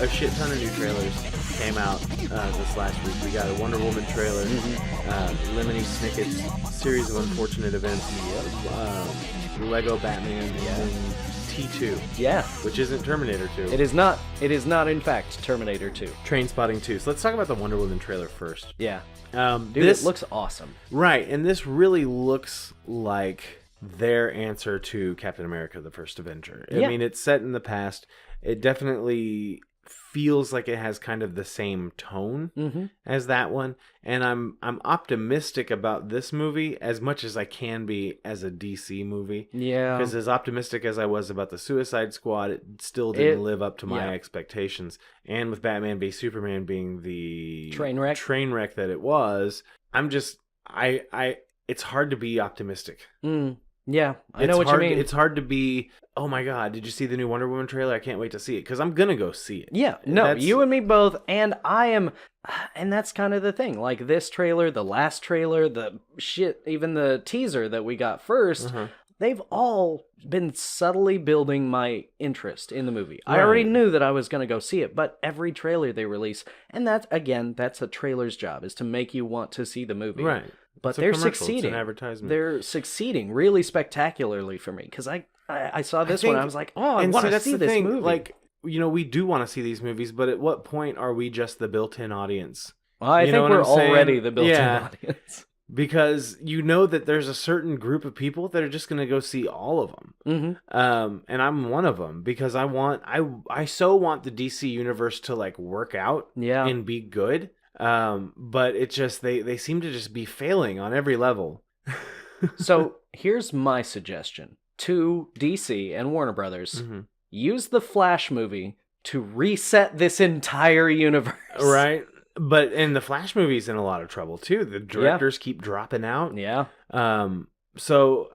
a shit ton of new trailers came out this last week. We got a Wonder Woman trailer, Lemony Snicket's Series of Unfortunate Events, Lego Batman, and T2. Yeah. Which isn't Terminator 2. It is not, in fact, Terminator 2. Trainspotting 2. So let's talk about the Wonder Woman trailer first. Yeah. Dude, This it looks awesome. Right, and this really looks like their answer to Captain America, the First Avenger. I mean, it's set in the past. It definitely feels like it has kind of the same tone as that one, and I'm optimistic about this movie as much as I can be as a DC movie. Yeah, because as optimistic as I was about the Suicide Squad, it still didn't live up to my expectations. And with Batman v Superman being the train wreck that it was, it's hard to be optimistic. Yeah, I know what you mean. It's hard to be, oh my God, did you see the new Wonder Woman trailer? I can't wait to see it, because I'm going to go see it. Yeah, no, you and me both, and I am, and that's kind of the thing. Like this trailer, the last trailer, the shit, even the teaser that we got first, they've all been subtly building my interest in the movie. Right. I already knew that I was going to go see it, but every trailer they release, and that's a trailer's job, is to make you want to see the movie. Right. But they're succeeding. It's an advertisement. They're succeeding really spectacularly for me, because I saw this one. I was like, oh, I want to see this movie. Like, we do want to see these movies, but at what point are we just the built-in audience? Well, I think we're already the built-in audience. Because that there's a certain group of people that are just going to go see all of them. And I'm one of them, because I so want the DC universe to like work out and be good. But it just, they seem to just be failing on every level. So here's my suggestion to DC and Warner Brothers. Use the Flash movie to reset this entire universe. Right. But the Flash movie's in a lot of trouble too. The directors keep dropping out. Yeah. So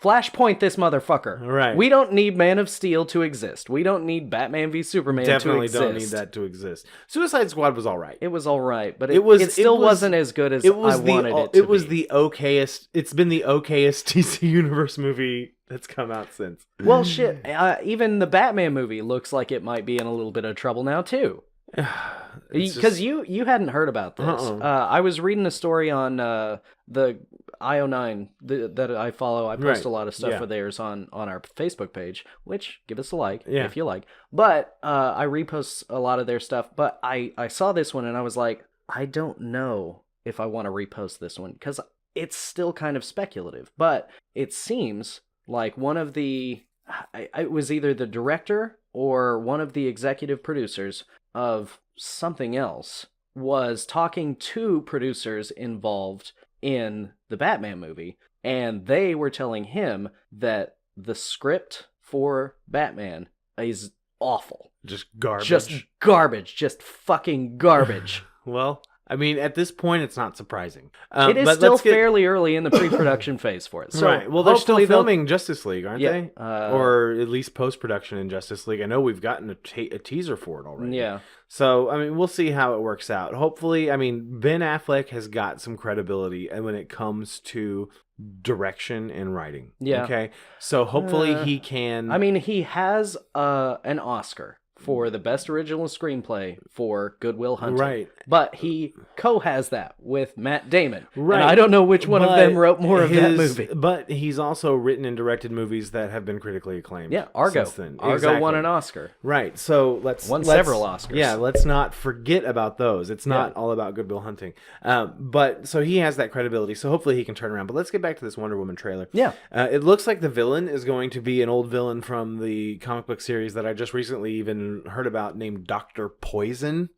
Flashpoint this motherfucker. Right. We don't need Man of Steel to exist. We don't need Batman v Superman to exist. Definitely don't need that to exist. Suicide Squad was all right. It was all right, but it still wasn't as good as I wanted it to be. It was the okayest. It's been the okayest DC Universe movie that's come out since. Well, shit. Even the Batman movie looks like it might be in a little bit of trouble now too. Because you hadn't heard about this. I was reading a story on the IO9 that I follow. I post a lot of stuff for theirs on our Facebook page, which give us a like if you like. But I repost a lot of their stuff. But I saw this one and I was like, I don't know if I want to repost this one, because it's still kind of speculative. But it seems like one of the... it was either the director or one of the executive producers of something else was talking to producers involved in the Batman movie, and they were telling him that the script for Batman is awful. Just garbage. Just fucking garbage. Well, I mean, at this point, it's not surprising. It is still fairly early in the pre-production phase for it. So right. Well, they're still filming Justice League, aren't they? Or at least post-production in Justice League. I know we've gotten a teaser for it already. Yeah. So, I mean, we'll see how it works out. Hopefully, I mean, Ben Affleck has got some credibility when it comes to direction and writing. Yeah. Okay? So, hopefully he can... I mean, he has an Oscar for the best original screenplay for Good Will Hunting. Right. But he co-has that with Matt Damon. Right. And I don't know which one of them wrote more of that movie. But he's also written and directed movies that have been critically acclaimed. Yeah, Argo. Argo won an Oscar. Right. So let's... several Oscars. Yeah, let's not forget about those. It's not all about Good Will Hunting. But so he has that credibility. So hopefully he can turn around. But let's get back to this Wonder Woman trailer. Yeah. It looks like the villain is going to be an old villain from the comic book series that I just recently even heard about, named Dr. Poison,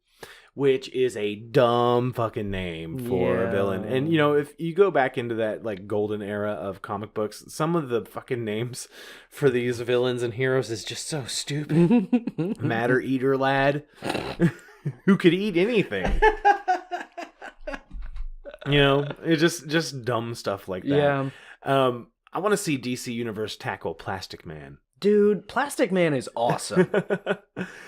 which is a dumb fucking name for a villain. And if you go back into that like golden era of comic books, some of the fucking names for these villains and heroes is just so stupid. Matter Eater Lad, who could eat anything. It's just dumb stuff like that. Yeah. I want to see DC Universe tackle Plastic Man. Dude, Plastic Man is awesome.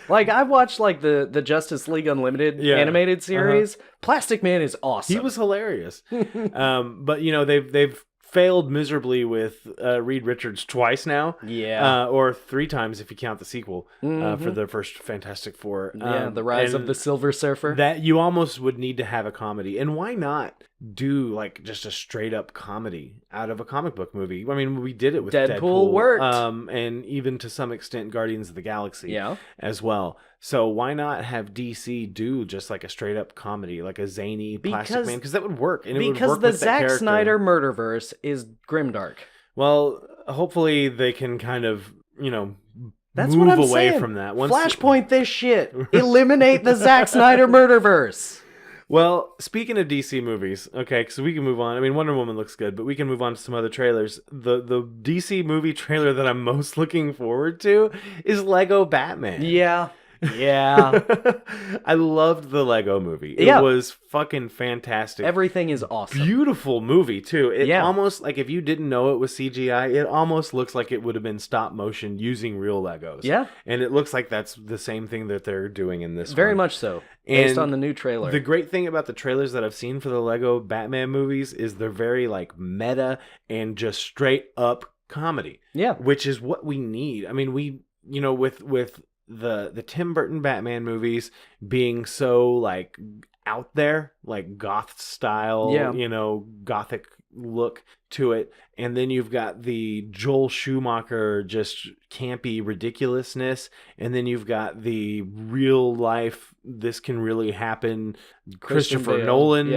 Like, I watched like the Justice League Unlimited animated series. Plastic Man is awesome. He was hilarious. But they've failed miserably with Reed Richards twice now. Yeah. Or 3 times if you count the sequel for the first Fantastic Four. Yeah, The Rise of the Silver Surfer. That you almost would need to have a comedy. And why not do like just a straight up comedy out of a comic book movie? I mean, we did it with Deadpool worked. And even to some extent Guardians of the Galaxy as well. So why not have DC do just like a straight up comedy, like a zany Plastic Man? Because that would work. And because the Zack Snyder Murderverse is grimdark. Well, hopefully they can kind of, That's move what I'm away saying. from that. Flashpoint this shit. Eliminate the Zack Snyder Murderverse. Well, speaking of DC movies, okay, because we can move on. I mean, Wonder Woman looks good, but we can move on to some other trailers. The DC movie trailer that I'm most looking forward to is Lego Batman. Yeah. Yeah. I loved the Lego movie. It was fucking fantastic. Everything is awesome. Beautiful movie, too. It almost, like, if you didn't know it was CGI, it almost looks like it would have been stop motion using real Legos. Yeah. And it looks like that's the same thing that they're doing in this Very one. much so. Based on the new trailer. The great thing about the trailers that I've seen for the Lego Batman movies is they're very, like, meta and just straight up comedy. Yeah. Which is what we need. I mean, we, with the Tim Burton Batman movies being so like out there, like goth style, gothic look to it, and then you've got the Joel Schumacher just campy ridiculousness, and then you've got the real life this can really happen Christopher Nolan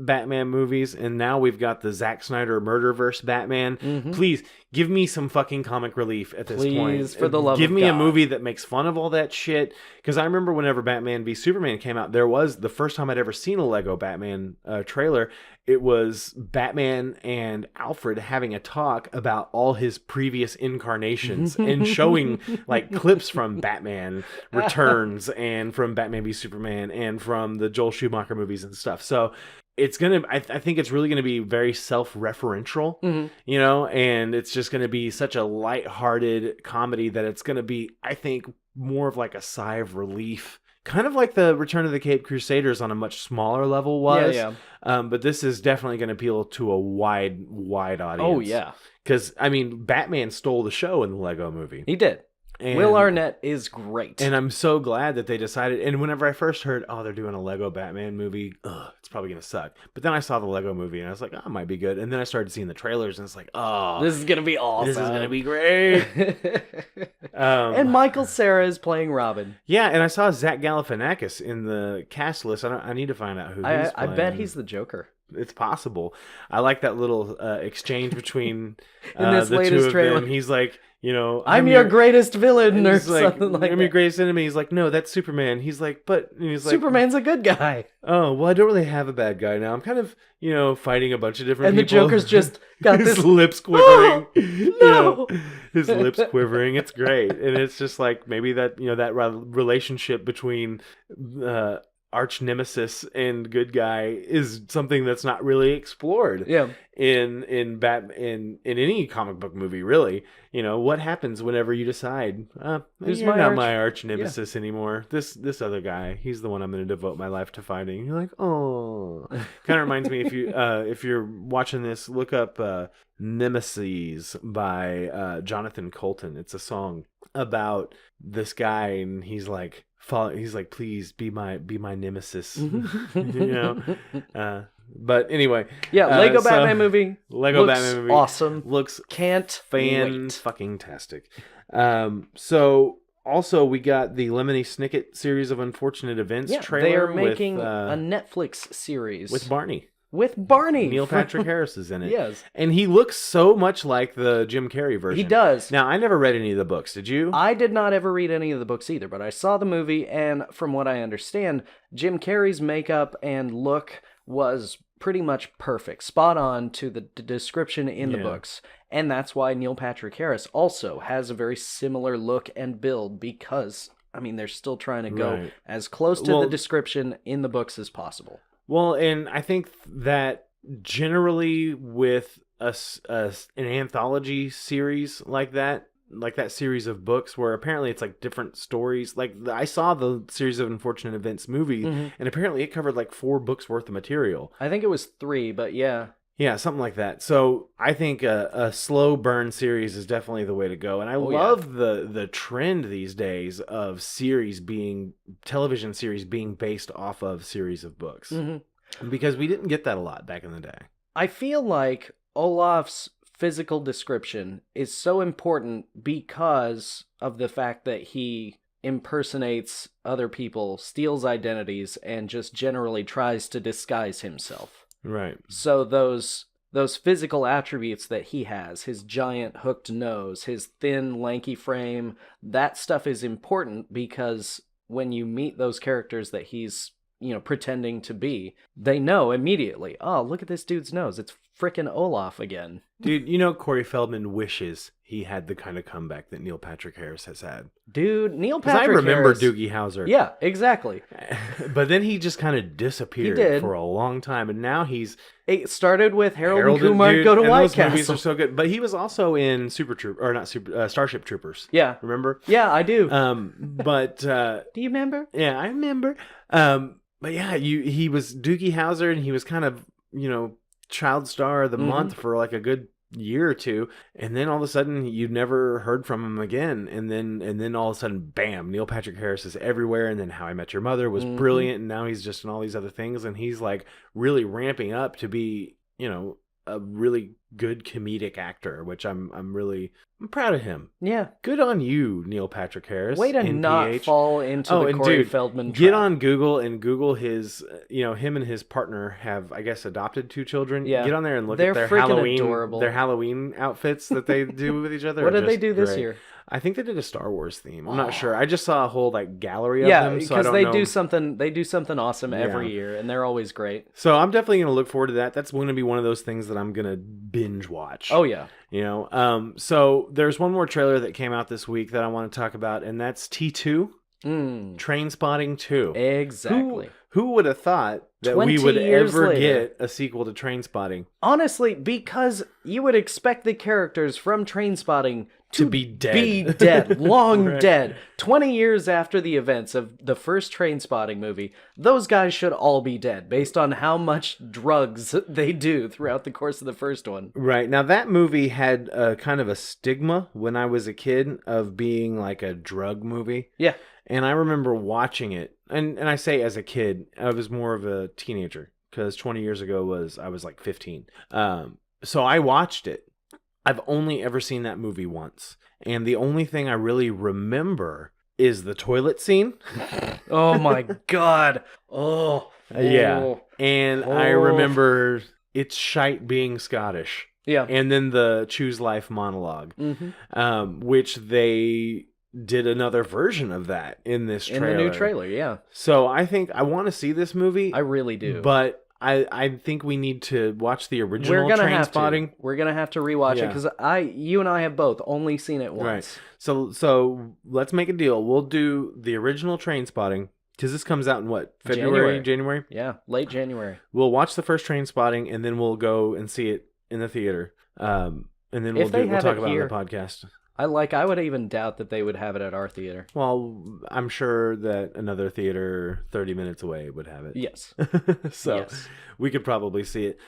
Batman movies, and now we've got the Zack Snyder Murderverse Batman. Please give me some fucking comic relief at this point. Please, for the love of God. Give me a movie that makes fun of all that shit. Because I remember whenever Batman v Superman came out, there was the first time I'd ever seen a Lego Batman trailer. It was Batman and Alfred having a talk about all his previous incarnations and showing like clips from Batman Returns and from Batman v Superman and from the Joel Schumacher movies and stuff. So it's gonna, I think it's really gonna be very self-referential, and it's just gonna be such a lighthearted comedy that it's gonna be, I think, more of like a sigh of relief. Kind of like the Return of the Caped Crusaders on a much smaller level was. Yeah. But this is definitely going to appeal to a wide audience. Oh, yeah. Because, I mean, Batman stole the show in the Lego movie. He did. And Will Arnett is great. And I'm so glad that they decided. And whenever I first heard, they're doing a Lego Batman movie, it's probably going to suck. But then I saw the Lego movie and I was like, it might be good. And then I started seeing the trailers and it's like, this is going to be awesome. This is going to be great. And Michael Cera is playing Robin. Yeah, and I saw Zach Galifianakis in the cast list. I need to find out who he's playing. I bet he's the Joker. It's possible. I like that little exchange between in this the latest two of trailer. them. He's like, I'm your greatest villain, or something like that. I'm your greatest enemy. He's like, no, that's Superman. He's like, Superman's a good guy. Oh, well, I don't really have a bad guy now. I'm kind of, fighting a bunch of different people. And the Joker's just got his this lips quivering. No, his lips quivering. It's great, and it's just like maybe that that relationship between arch nemesis and good guy is something that's not really explored. Yeah. In any comic book movie, really. What happens whenever you decide, you're not my arch nemesis anymore. This other guy, he's the one I'm going to devote my life to fighting. You're like, oh. Kind of reminds me, if you're watching this, look up Nemesis by Jonathan Colton. It's a song about this guy, and he's like, please be my nemesis. But anyway, Lego Batman movie. Batman movie awesome. Looks can't fucking tastic. So also we got the Lemony Snicket series of unfortunate events trailer. They are making a Netflix series with Barney. Neil Patrick Harris is in it. Yes. And he looks so much like the Jim Carrey version. He does. Now, I never read any of the books. Did you? I did not ever read any of the books either, but I saw the movie, and from what I understand, Jim Carrey's makeup and look was pretty much perfect, spot on to the description in the books. And that's why Neil Patrick Harris also has a very similar look and build, because, they're still trying to go as close to the description in the books as possible. Well, and I think that generally with an anthology series like that series of books where apparently it's like different stories. Like I saw the series of unfortunate events movie, and apparently it covered like 4 books worth of material. I think it was 3, but yeah. Yeah, something like that. So I think a slow burn series is definitely the way to go. And I love the trend these days of television series being based off of series of books. Mm-hmm. Because we didn't get that a lot back in the day. I feel like Olaf's physical description is so important because of the fact that he impersonates other people, steals identities, and just generally tries to disguise himself. Right. So those physical attributes that he has, his giant hooked nose, his thin, lanky frame, that stuff is important because when you meet those characters that he's, pretending to be, they know immediately, oh, look at this dude's nose. It's frickin' Olaf again. Dude, Corey Feldman wishes he had the kind of comeback that Neil Patrick Harris has had. Dude, Neil Patrick Harris... I remember Doogie Howser. Yeah, exactly. But then he just kind of disappeared for a long time, and now he's... It started with Harold and Kumar Go to White Castle. Those movies are so good. But he was also in Starship Troopers. Yeah. Remember? Yeah, I do. But... do you remember? Yeah, I remember. But yeah, he was Doogie Howser, and he was kind of, child star of the month for like a good year or two, and then all of a sudden you never heard from him again, and then all of a sudden, bam, Neil Patrick Harris is everywhere, and then How I Met Your Mother was brilliant, and now he's just in all these other things, and he's like really ramping up to be, a really good comedic actor, which I'm proud of him. Yeah. Good on you, Neil Patrick Harris. Way to not fall into the Corey Feldman trap. Get on Google and Google his, him and his partner have, I guess, adopted 2 children. Yeah. Get on there and look at their Halloween outfits that they do with each other. What did they do this year? I think they did a Star Wars theme. I'm not sure. I just saw a whole gallery of them. Yeah, because they do something awesome every year, and they're always great. So I'm definitely going to look forward to that. That's going to be one of those things that I'm going to binge watch. Oh yeah. So there's one more trailer that came out this week that I want to talk about, and that's T2. Trainspotting 2. Exactly. Who would have thought that we would ever get a sequel to Trainspotting? Honestly, because you would expect the characters from Trainspotting to be dead. Long right. Dead. 20 years after the events of the first Trainspotting movie, those guys should all be dead based on how much drugs they do throughout the course of the first one. Right. Now, that movie had kind of a stigma when I was a kid of being like a drug movie. Yeah. And I remember watching it, and I say as a kid, I was more of a teenager, because 20 years ago I was like 15. So I watched it. I've only ever seen that movie once. And the only thing I really remember is the toilet scene. Oh my God. Yeah. And I remember it's shite being Scottish. Yeah. And then the Choose Life monologue, which they did another version of that in this trailer. In the new trailer, yeah. So I think I want to see this movie. I really do. But I think we need to watch the original Trainspotting. We're going to have to rewatch it because you and I have both only seen it once. Right. So let's make a deal. We'll do the original Trainspotting, because this comes out in what? January? Yeah, late January. We'll watch the first Trainspotting, and then we'll go and see it in the theater. And then we'll talk about it on the podcast. I would even doubt that they would have it at our theater. Well, I'm sure that another theater 30 minutes away would have it. Yes. We could probably see it.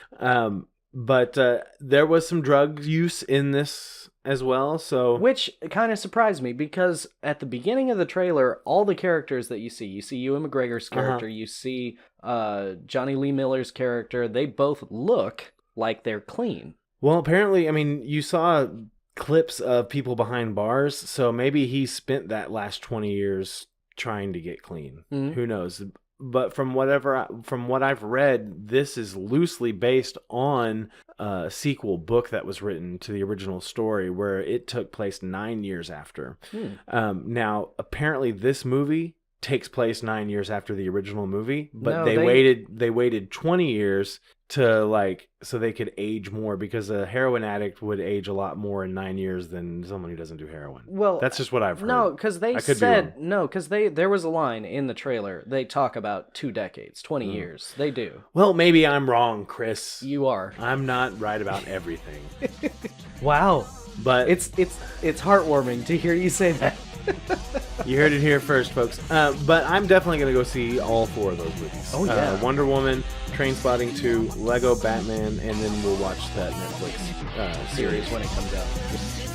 But there was some drug use in this as well. Which kind of surprised me, because at the beginning of the trailer, all the characters that you see Ewan McGregor's character, you see Johnny Lee Miller's character, they both look like they're clean. Well, apparently, you saw clips of people behind bars, so maybe he spent that last 20 years trying to get clean. Who knows? But from what I've read, this is loosely based on a sequel book that was written to the original story, where it took place 9 years after. Now, apparently this movie takes place 9 years after the original movie, but they waited 20 years to so they could age more, because a heroin addict would age a lot more in 9 years than someone who doesn't do heroin. Well, that's just what I've heard. No, because there was a line in the trailer. They talk about 2 decades, 20 years. They do. Well, maybe I'm wrong, Chris. You are. I'm not right about everything. Wow. But it's heartwarming to hear you say that. You heard it here first, folks. But I'm definitely going to go see all 4 of those movies. Oh, yeah. Wonder Woman, Trainspotting 2, Lego Batman, and then we'll watch that Netflix series when it comes out.